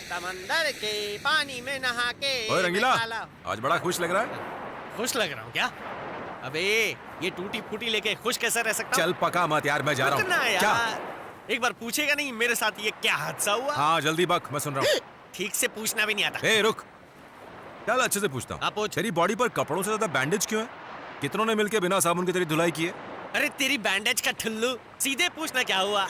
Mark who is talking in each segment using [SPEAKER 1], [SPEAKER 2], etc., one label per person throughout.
[SPEAKER 1] समंदर के पानी में नहा के।
[SPEAKER 2] ओए रंगीला,
[SPEAKER 1] मैं काला।
[SPEAKER 2] आज बड़ा खुश लग रहा है।
[SPEAKER 1] खुश लग रहा हूँ क्या? अबे ये टूटी फूटी लेके खुश कैसा रह सकता हूँ?
[SPEAKER 2] चल पका मत यार, मैं जा रहा
[SPEAKER 1] रुकना
[SPEAKER 2] हूँ।
[SPEAKER 1] यार।
[SPEAKER 2] क्या?
[SPEAKER 1] एक बार पूछेगा नहीं मेरे साथ ये क्या हादसा हुआ?
[SPEAKER 2] हाँ जल्दी बक, मैं सुन रहा हूँ।
[SPEAKER 1] ठीक से पूछना भी नहीं आता।
[SPEAKER 2] ए रुक, चल अच्छे से पूछता
[SPEAKER 1] हाँ,
[SPEAKER 2] हूँ।
[SPEAKER 1] पूछ।
[SPEAKER 2] तेरी बॉडी पर कपड़ों से ज्यादा बैंडेज क्यों है? कितनों ने मिलके बिना साबुन के तेरी धुलाई की है?
[SPEAKER 1] अरे तेरी बैंडेज का ठुल्लू, सीधे पूछना क्या हुआ?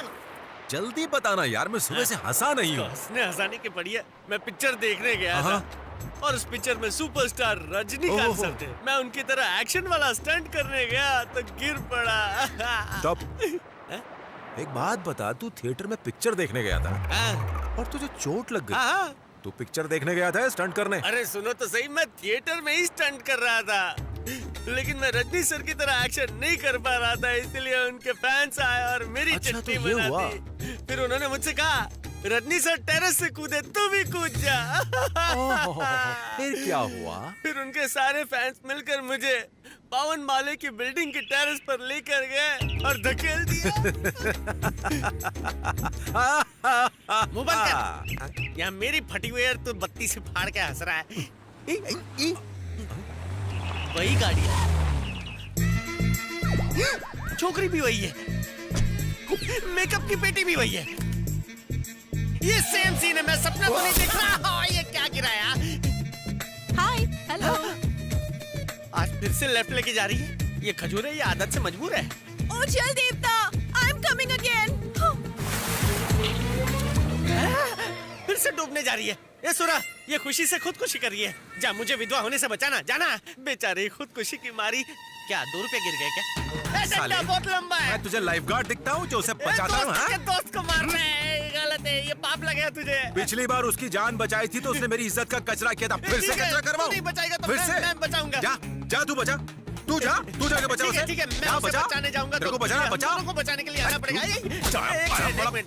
[SPEAKER 2] जल्दी बताना यार, मैं सुबह से हंसा नहीं हूँ।
[SPEAKER 1] हंसने हंसाने की पड़ी है। मैं पिक्चर देखने गया था और उस पिक्चर में सुपरस्टार रजनीकांत
[SPEAKER 2] ओहो।
[SPEAKER 1] सर थे। मैं उनकी तरह एक्शन वाला स्टंट करने गया तो गिर पड़ा।
[SPEAKER 2] स्टॉप। एक बात बता, तू थिएटर में पिक्चर देखने गया था
[SPEAKER 1] हाँ,
[SPEAKER 2] और तुझे चोट लग गई।
[SPEAKER 1] हाँ।
[SPEAKER 2] तू पिक्चर देखने गया था या स्टंट करने?
[SPEAKER 1] अरे सुनो तो सही, मैं थिएटर में ही स्टंट कर रहा था, लेकिन मैं रजनी सर की तरह एक्शन नहीं कर पा रहा था, इसलिए उनके फैंस आए और मेरी
[SPEAKER 2] अच्छा,
[SPEAKER 1] चट्टी
[SPEAKER 2] तो ये
[SPEAKER 1] बना
[SPEAKER 2] हुआ।
[SPEAKER 1] दी। फिर उन्होंने मुझसे कहा, रजनी सर टेरेस से कूदे, तू भी कूद जा।
[SPEAKER 2] फिर क्या हुआ?
[SPEAKER 1] फिर उनके सारे फैंस मिलकर मुझे 52 माले की बिल्डिंग की टेरेस पर लेकर गए और धकेल दिया। मुंह बंद कर। यहाँ मेरी फटी हुई है, तू बत्ती से फाड़ के हंस रहा है। वही गाड़ी है, छोकरी भी वही है, मेकअप की पेटी भी वही है। ये सेम सीन है, मैं सपना तो नहीं देख रहा। ये क्या गिराया?
[SPEAKER 3] हाय, हेलो।
[SPEAKER 1] आज फिर से लेफ्ट लेके जा रही है। ये खजूर है, ये आदत से मजबूर है।
[SPEAKER 3] ओ चल देवता, आई एम कमिंग अगेन।
[SPEAKER 1] फिर से डूबने जा रही है। ये सुरा, ये खुशी से खुदकुशी कर रही है। जा, मुझे विधवा होने से बचाना, जाना। बेचारी खुदकुशी की मारी। क्या 2 रुपए गिर गए क्या?
[SPEAKER 2] साले,
[SPEAKER 1] डंडा बहुत लंबा है।
[SPEAKER 2] मैं तुझे लाइफगार्ड दिखता हूँ जो उसे बचाता हूँ? हाँ?
[SPEAKER 1] दोस्त को मारना है, ये गलत है, ये पाप लगा तुझे।
[SPEAKER 2] पिछली बार उसकी जान बचाई थी तो उसने मेरी इज्जत का कचरा किया था। फिर से
[SPEAKER 1] ठीक है,
[SPEAKER 2] कचरा करवाऊं?
[SPEAKER 1] तू नहीं बचाएगा तो
[SPEAKER 2] फिर से?
[SPEAKER 1] मैं बचाऊंगा।
[SPEAKER 2] जा, जा तू बचा। तू जा, तू जाके बचा उसे।
[SPEAKER 1] ठीक है, मैं
[SPEAKER 2] जा,
[SPEAKER 1] उसे
[SPEAKER 2] बचा।
[SPEAKER 1] बचाने जाऊंगा।
[SPEAKER 2] तेरे को बचाना है, बचा।
[SPEAKER 1] हम दोनों को बचाने के लिए आना पड़ेगा।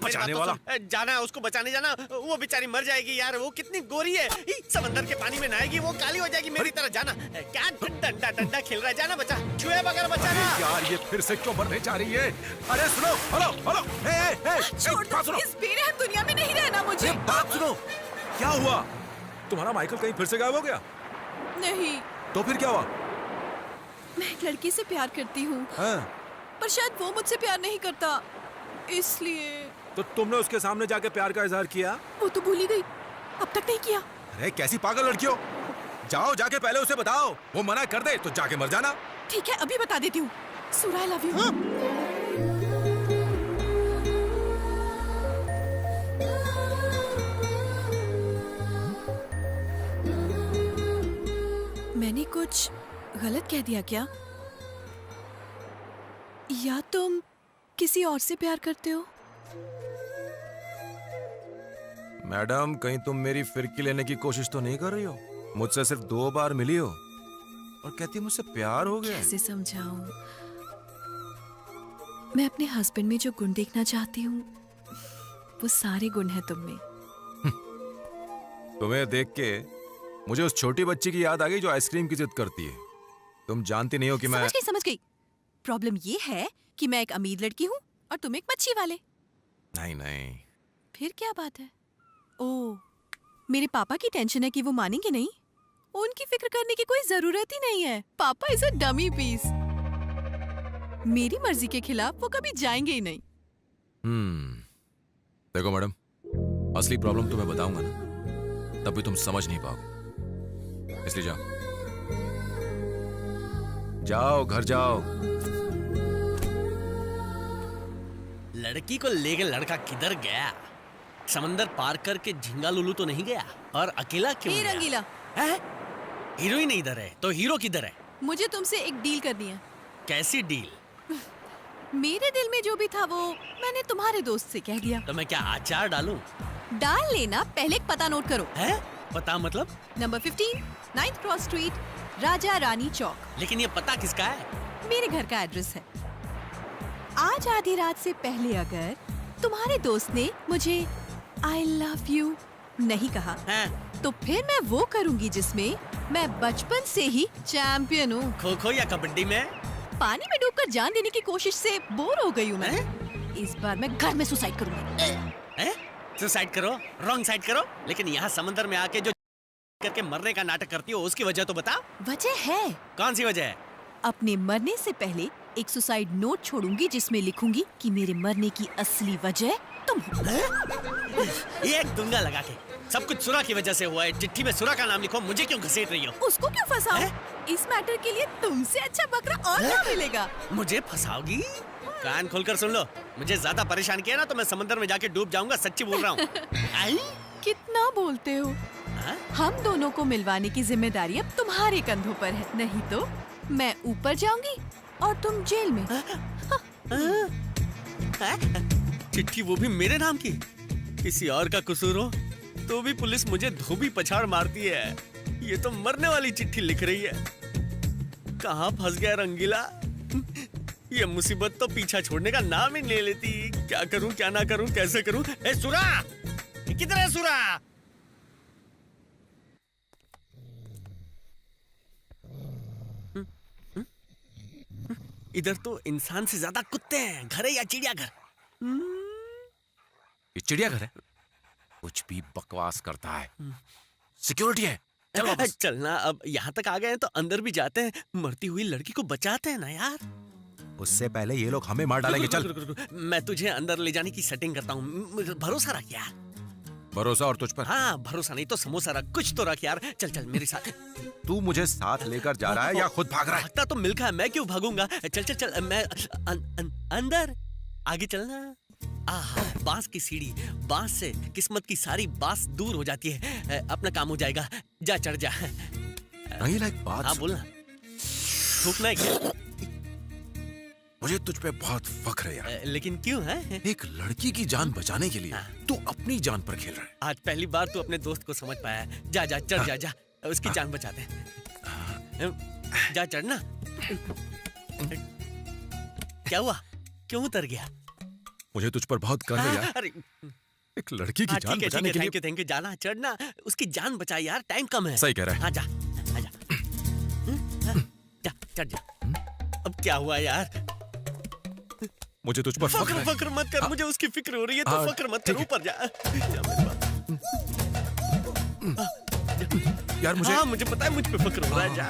[SPEAKER 2] बचाने वाला।
[SPEAKER 1] जाना है उसको बचाने, जाना। वो बेचारी मर जाएगी यार, वो कितनी गोरी है। समंदर के पानी में नहाएगी, वो काली हो जाएगी मेरी तरह। जाना। क्या डंडा डंडा खेल रहा है? जाना, बचा। छुए बगैर बचाना।
[SPEAKER 2] यार ये फिर से क्यों मरने जा रही है? अरे सुनो, हेलो हेलो,
[SPEAKER 3] छोड़ दो,
[SPEAKER 2] बात सुनो।
[SPEAKER 3] इस बेरहम दुनिया में नहीं रहना मुझे।
[SPEAKER 2] ये बात सुनो, क्या हुआ? तुम्हारा माइकल कहीं फिर से गायब हो गया?
[SPEAKER 3] नहीं,
[SPEAKER 2] तो फिर क्या हुआ?
[SPEAKER 3] मैं एक लड़की से प्यार करती हूँ,
[SPEAKER 2] हाँ?
[SPEAKER 3] पर शायद वो मुझसे प्यार नहीं करता, इसलिए।
[SPEAKER 2] तो तुमने उसके सामने जाके प्यार का इजहार किया?
[SPEAKER 3] वो तो भूल ही गई, अब तक नहीं किया।
[SPEAKER 2] अरे कैसी पागल लड़की हो? जाओ, जाके पहले उसे बताओ। वो मना कर दे तो जाके मर जाना।
[SPEAKER 3] ठीक है, अभी बता देती हूँ। सुरा, आई लव यू। मैंने कुछ गलत कह दिया क्या? या तुम किसी और से प्यार करते हो?
[SPEAKER 2] मैडम, कहीं तुम मेरी फिरकी लेने की कोशिश तो नहीं कर रही हो? मुझसे सिर्फ 2 बार मिली हो और कहती है मुझसे प्यार हो गया।
[SPEAKER 3] कैसे समझाऊं? मैं अपने हस्बैंड में जो गुण देखना चाहती हूँ, वो सारे गुण हैं तुम में।
[SPEAKER 2] तुम्हें देख के मुझे उस छोटी बच्ची की याद आ गई जो आइसक्रीम की जिद करती है। तुम जानती नहीं हो कि मैं।
[SPEAKER 3] समझ गई। प्रॉब्लम ये है कि मैं एक अमीर लड़की हूँ और तुम एक मच्छी वाले।
[SPEAKER 2] नहीं नहीं,
[SPEAKER 3] फिर क्या बात है? ओह, मेरे पापा की टेंशन है कि वो मानेंगे नहीं। उनकी फिक्र करने की कोई जरूरत ही नहीं है। पापा इज अ डमी पीस। मेरी मर्जी के खिलाफ वो कभी जाएंगे ही नहीं।
[SPEAKER 2] देखो मैडम, असली प्रॉब्लम तुम्हें बताऊंगा ना, तब भी तुम समझ नहीं पाओगे। इसलिए जाओ, जाओ घर जाओ।
[SPEAKER 1] लड़की को लेकर लड़का किधर गया? समंदर पार करके झिंगा लुलू तो नहीं गया? और अकेला क्यों
[SPEAKER 3] हे
[SPEAKER 1] गया?
[SPEAKER 3] रंगीला,
[SPEAKER 1] हीरोइन इधर है तो हीरो किधर है?
[SPEAKER 3] मुझे तुमसे एक डील करनी है।
[SPEAKER 1] कैसी डील?
[SPEAKER 3] मेरे दिल में जो भी था वो मैंने तुम्हारे दोस्त से कह दिया।
[SPEAKER 1] तो मैं क्या अचार डालूं?
[SPEAKER 3] डाल लेना, पहले एक पता नोट करो।
[SPEAKER 1] है? पता मतलब?
[SPEAKER 3] Number 15, 9th cross street, Raja Rani चौक।
[SPEAKER 1] लेकिन ये पता किसका है?
[SPEAKER 3] मेरे घर का एड्रेस है। आज आधी रात से पहले अगर तुम्हारे दोस्त ने मुझे आई लव यू नहीं कहा, तो फिर मैं वो करूंगी जिसमें मैं बचपन से ही चैंपियन हूँ।
[SPEAKER 1] खो खो या कबड्डी में?
[SPEAKER 3] पानी में डूबकर जान देने की कोशिश से बोर हो गई हूँ मैं। इस बार मैं घर में सुसाइड करूंगी।
[SPEAKER 1] सुसाइड करो, रॉन्ग साइड करो, लेकिन यहाँ समंदर में आके जो करके मरने का नाटक करती हो उसकी वजह तो बताओ।
[SPEAKER 3] वजह है।
[SPEAKER 1] कौन सी वजह है?
[SPEAKER 3] अपने मरने से पहले एक सुसाइड नोट छोड़ूंगी जिसमें लिखूंगी कि मेरे मरने की असली वजह तुम हो।
[SPEAKER 1] एक दूंगा लगा के। सब कुछ सुरा की वजह से हुआ है। चिट्ठी में सुरा का नाम लिखो, मुझे क्यों घसीट रही हो?
[SPEAKER 3] उसको क्यों फंसाऊं? इस मैटर के लिए तुमसे अच्छा बकरा और क्या मिलेगा?
[SPEAKER 1] मुझे फंसाओगी? कान खोलकर सुन लो, मुझे ज्यादा परेशान किया ना तो मैं समंदर में जाके डूब जाऊंगा, सच्ची बोल रहा हूँ।
[SPEAKER 3] कितना बोलते हो? हम दोनों को मिलवाने की जिम्मेदारी अब तुम्हारे कंधों पर है, नहीं तो मैं ऊपर जाऊंगी और तुम जेल में।
[SPEAKER 1] चिट्ठी वो भी मेरे नाम की? किसी और का कसूर हो तो भी पुलिस मुझे धोबी पछाड़ मारती है। ये तो मरने वाली चिट्ठी लिख रही है। कहाँ फंस गया रंगीला? ये मुसीबत तो पीछा छोड़ने का नाम ही नहीं लेती। क्या करूं, क्या ना करूं, कैसे करूं? ए सुरा, किधर है सुरा? इधर तो इंसान से ज्यादा कुत्ते हैं। घर है या चिड़ियाघर?
[SPEAKER 2] ये चिड़ियाघर है? कुछ भी बकवास करता है। सिक्योरिटी है। चल वापस।
[SPEAKER 1] चलना, अब यहाँ तक आ गए हैं तो अंदर भी जाते हैं। मरती हुई लड़की को बचाते हैं ना यार।
[SPEAKER 2] उससे पहले ये लोग हमें मार डालेंगे। चल।
[SPEAKER 1] रुक। मैं तुझे अंदर ले जाने की सेटिंग करता हूँ। भरोसा रख यार।
[SPEAKER 2] भरोसा और तुझ पर?
[SPEAKER 1] हाँ, भरोसा नहीं तो समोसा रख, कुछ तो रख यार। चल मेरे साथ।
[SPEAKER 2] तू मुझे साथ लेकर जा रहा है या खुद भाग रहा है?
[SPEAKER 1] भागता तो मिल्खा है, मैं क्यों भागूंगा? चल मैं अंदर। आगे चलना। आहा, बांस की सीढ़ी, बांस से किस्मत की सारी बांस दूर हो जाती है। अपना काम हो जाएगा। जा, चढ़ जा।
[SPEAKER 2] नहीं, लाइक बात।
[SPEAKER 1] हाँ बोलना। थूकना है क्या?
[SPEAKER 2] मुझे तुझ पे बहुत फख्र है यार।
[SPEAKER 1] लेकिन क्यों है?
[SPEAKER 2] एक लड़की की जान बचाने के लिए तू अपनी जान पर खेल रहा है।
[SPEAKER 1] आज पहली बार तू अपने दोस्त को समझ पाया है। जा चढ़ जा, उसकी जान बचा दे। जा चढ़ना। क्या हुआ? क्यों उतर गया?
[SPEAKER 2] मुझे तुझ पर बहुत गर्व है यार।
[SPEAKER 1] अरे
[SPEAKER 2] एक लड़की की जान बचाने के लिए।
[SPEAKER 1] Thank you. जाना, चढ़ना, उसकी जान बचा यार। टाइम कम है।
[SPEAKER 2] सही कह रहा है।
[SPEAKER 1] हाँ जा। जा, चढ़ जा। अब क्या हुआ यार?
[SPEAKER 2] मुझे तुझ पर
[SPEAKER 1] फक्र मत कर। मुझे उसकी फिक्र हो रही है, तो फक्र मत कर। ऊपर जा।
[SPEAKER 2] यार
[SPEAKER 1] मुझे पता है मुझ पे फक्र हो रहा है। जा।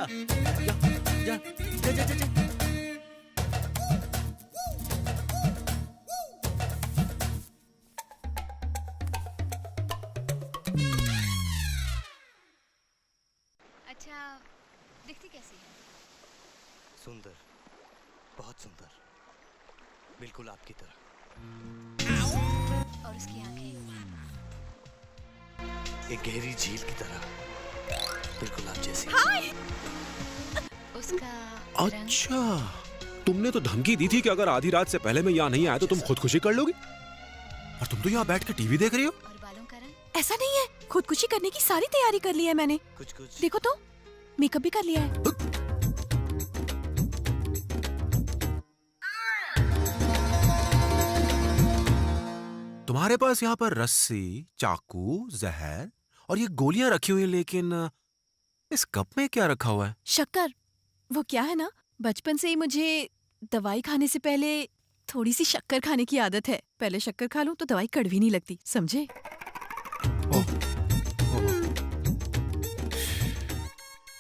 [SPEAKER 4] अच्छा, दिखती कैसी है?
[SPEAKER 5] सुंदर, बहुत सुंदर, बिल्कुल आपकी तरह।
[SPEAKER 4] और उसकी आंखें?
[SPEAKER 5] एक गहरी झील की तरह, बिल्कुल आप जैसी।
[SPEAKER 4] उसका रंग?
[SPEAKER 6] अच्छा, तुमने तो धमकी दी थी कि अगर आधी रात से पहले मैं यहाँ नहीं आया तो तुम खुदकुशी कर लोगी।
[SPEAKER 2] और तुम तो यहाँ बैठ के टीवी देख रही हो।
[SPEAKER 4] और बालों का रंग?
[SPEAKER 3] ऐसा नहीं है, खुदकुशी करने की सारी तैयारी कर ली है मैंने।
[SPEAKER 5] कुछ
[SPEAKER 3] देखो तो, मेकअप भी कर लिया है।
[SPEAKER 2] तुम्हारे पास यहाँ पर रस्सी, चाकू, जहर और ये गोलियां रखी हुई, लेकिन इस कप में क्या रखा हुआ है?
[SPEAKER 3] शक्कर। वो क्या है ना, बचपन से ही मुझे दवाई खाने से पहले थोड़ी सी शक्कर खाने की आदत है। पहले शक्कर खा लूं तो दवाई कड़वी नहीं लगती, समझे?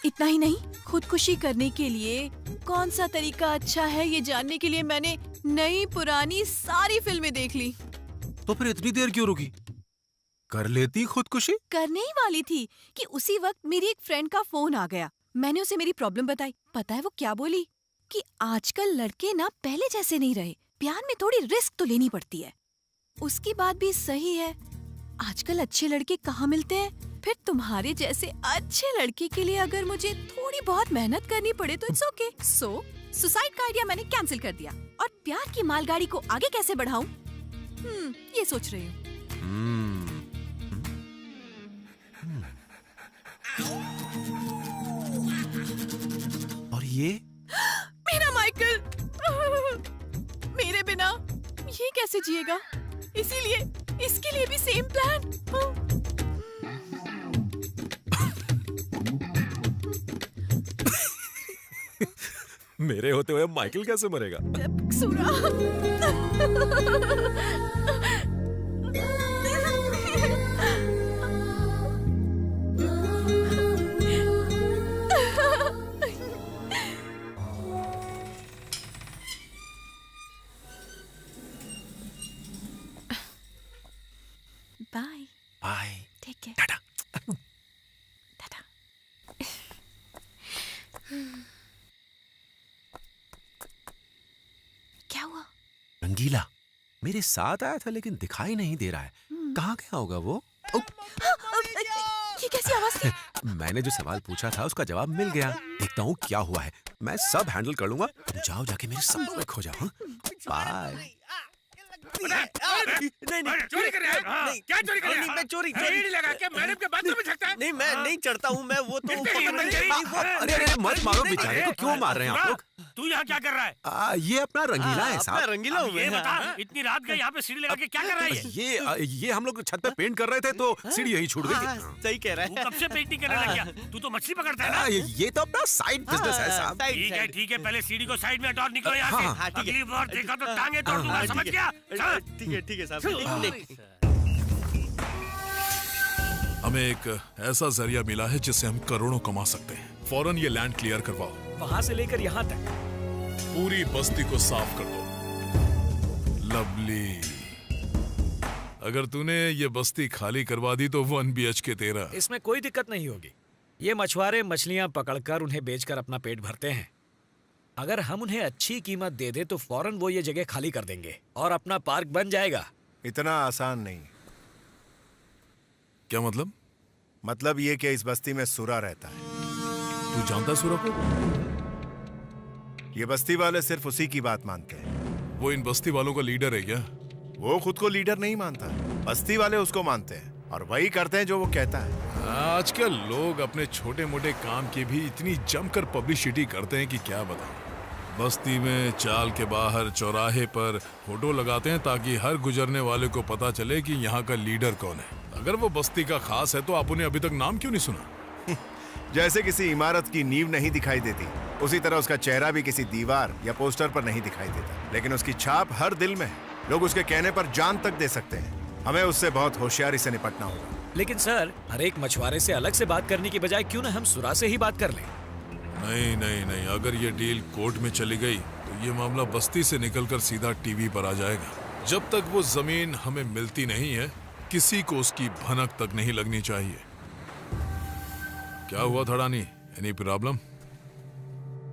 [SPEAKER 3] इतना ही नहीं, खुदकुशी करने के लिए कौन सा तरीका अच्छा है ये जानने के लिए मैंने नई पुरानी सारी फिल्में देख ली।
[SPEAKER 2] तो फिर इतनी देर क्यों रुकी? कर लेती खुदकुशी।
[SPEAKER 3] करने ही वाली थी कि उसी वक्त मेरी एक फ्रेंड का फोन आ गया। मैंने उसे मेरी प्रॉब्लम बताई। पता है वो क्या बोली? कि आजकल लड़के ना पहले जैसे नहीं रहे, प्यार में थोड़ी रिस्क तो लेनी पड़ती है। उसकी बात भी सही है। आजकल अच्छे लड़के कहाँ मिलते हैं? फिर तुम्हारे जैसे अच्छे लड़के के लिए अगर मुझे थोड़ी बहुत मेहनत करनी पड़े तो इट्स ओके। सो सुसाइड का आइडिया मैंने कैंसिल कर दिया और प्यार की मालगाड़ी को आगे कैसे बढ़ाऊं, ये सोच रही हूँ।
[SPEAKER 2] और ये
[SPEAKER 3] मेरा माइकल मेरे बिना ये कैसे जिएगा? इसीलिए इसके लिए भी सेम प्लान।
[SPEAKER 2] मेरे होते हुए माइकल कैसे मरेगा?
[SPEAKER 3] सुरा bye.
[SPEAKER 2] Bye.
[SPEAKER 3] Take care.
[SPEAKER 2] Tata.
[SPEAKER 3] Tata. क्या हुआ?
[SPEAKER 2] रंगीला मेरे साथ आया था लेकिन दिखाई नहीं दे रहा है। कहाँ गया होगा वो?
[SPEAKER 3] ये कैसी आवाज थी?
[SPEAKER 2] मैंने जो सवाल पूछा था उसका जवाब मिल गया। देखता हूँ क्या हुआ है। मैं सब हैंडल कर लूंगा। तुम जाओ जाके मेरे सपनों में खो जाओ। बाय।
[SPEAKER 1] नहीं
[SPEAKER 7] चोरी कर रहा है?
[SPEAKER 1] नहीं,
[SPEAKER 7] क्या चोरी कर रहा है?
[SPEAKER 1] नहीं, मैं चोरी
[SPEAKER 7] रेडी लगा के मैडम के बाथरूम में झकता है?
[SPEAKER 1] नहीं, मैं नहीं चढ़ता हूँ। मैं वो तो
[SPEAKER 2] अरे अरे मत मारो बेचारे को। क्यों मार रहे हैं आप लोग?
[SPEAKER 7] तू यहाँ क्या कर रहा है?
[SPEAKER 2] ये अपना रंगीला है
[SPEAKER 1] अपना
[SPEAKER 2] साहब।
[SPEAKER 1] रंगीला हूँ
[SPEAKER 7] ये
[SPEAKER 1] मैं।
[SPEAKER 7] बता, इतनी रात का यहाँ पे सीढ़ी लगा के क्या कर रहा है ये?
[SPEAKER 2] ये हम लोग छत पे पेंट कर रहे थे तो सीढ़ी यही छूट
[SPEAKER 1] हाँ,
[SPEAKER 2] गई।
[SPEAKER 1] सही कह रहा
[SPEAKER 7] तू
[SPEAKER 1] है।
[SPEAKER 7] कब से पेंटिंग करने लग गया? तू तो मछली पकड़ता है ना?
[SPEAKER 2] ये तो अपना साइड बिजनेस है साहब।
[SPEAKER 1] साइड,
[SPEAKER 7] ठीक है, पहले सीढ़ी को साइड में हटो और निकलो यहाँ
[SPEAKER 2] हाँ,
[SPEAKER 7] से।
[SPEAKER 1] हाँ, ठीक है।
[SPEAKER 7] अगली बार देखा तो टांगे तोड़ दूंगा, समझ गया? चल।
[SPEAKER 1] ठीक है साहब। नहीं,
[SPEAKER 8] हमें एक ऐसा जरिया मिला है जिससे हम करोड़ों कमा सकते हैं। फौरन ये लैंड क्लियर करवाओ।
[SPEAKER 9] वहां से लेकर यहाँ तक
[SPEAKER 8] पूरी बस्ती को साफ कर दो। लवली, अगर तूने ये बस्ती खाली करवा दी तो 1 BHK तेरा।
[SPEAKER 9] इसमें कोई दिक्कत नहीं होगी। ये मछुआरे मछलियां पकड़कर उन्हें बेचकर अपना पेट भरते हैं। अगर हम उन्हें अच्छी कीमत दे दे तो फौरन वो ये जगह खाली कर देंगे और अपना पार्क बन जाएगा।
[SPEAKER 10] इतना आसान नहीं।
[SPEAKER 8] क्या मतलब?
[SPEAKER 10] मतलब ये कि इस बस्ती में सुरा रहता है।
[SPEAKER 8] तू जानता सुरा को?
[SPEAKER 10] ये बस्ती वाले सिर्फ उसी की बात मानते हैं।
[SPEAKER 8] वो इन बस्ती वालों का लीडर है क्या?
[SPEAKER 10] वो खुद को लीडर नहीं मानता, बस्ती वाले उसको मानते हैं और वही करते हैं जो वो कहता है।
[SPEAKER 8] आजकल लोग अपने छोटे मोटे काम की भी इतनी जमकर पब्लिसिटी करते हैं कि क्या बताऊं। बस्ती में चाल के बाहर चौराहे पर फोटो लगाते हैं ताकि हर गुजरने वाले को पता चले कि यहाँ का लीडर कौन है। अगर वो बस्ती का खास है तो आपने अभी तक नाम क्यों नहीं सुना?
[SPEAKER 10] जैसे किसी इमारत की नींव नहीं दिखाई देती, उसी तरह उसका चेहरा भी किसी दीवार या पोस्टर पर नहीं दिखाई देता, लेकिन उसकी छाप हर दिल में है। लोग उसके कहने पर जान तक दे सकते हैं। हमें उससे बहुत होशियारी से निपटना होगा।
[SPEAKER 9] लेकिन सर, हर एक मछुआरे से अलग से बात करने की बजाय क्यों ना हम सुरा से ही बात कर लें?
[SPEAKER 8] नहीं नहीं नहीं, अगर ये डील कोर्ट में चली गई तो ये मामला बस्ती से निकलकर सीधा टीवी पर आ जाएगा। जब तक वो जमीन हमें मिलती नहीं है, किसी को उसकी भनक तक नहीं लगनी चाहिए। क्या हुआ थड़ानी? Any problem?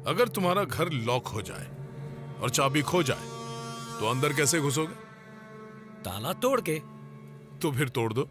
[SPEAKER 8] अगर तुम्हारा घर लॉक हो जाए और चाबी खो जाए तो अंदर कैसे घुसोगे?
[SPEAKER 9] ताला तोड़ के।
[SPEAKER 8] तो फिर तोड़ दो।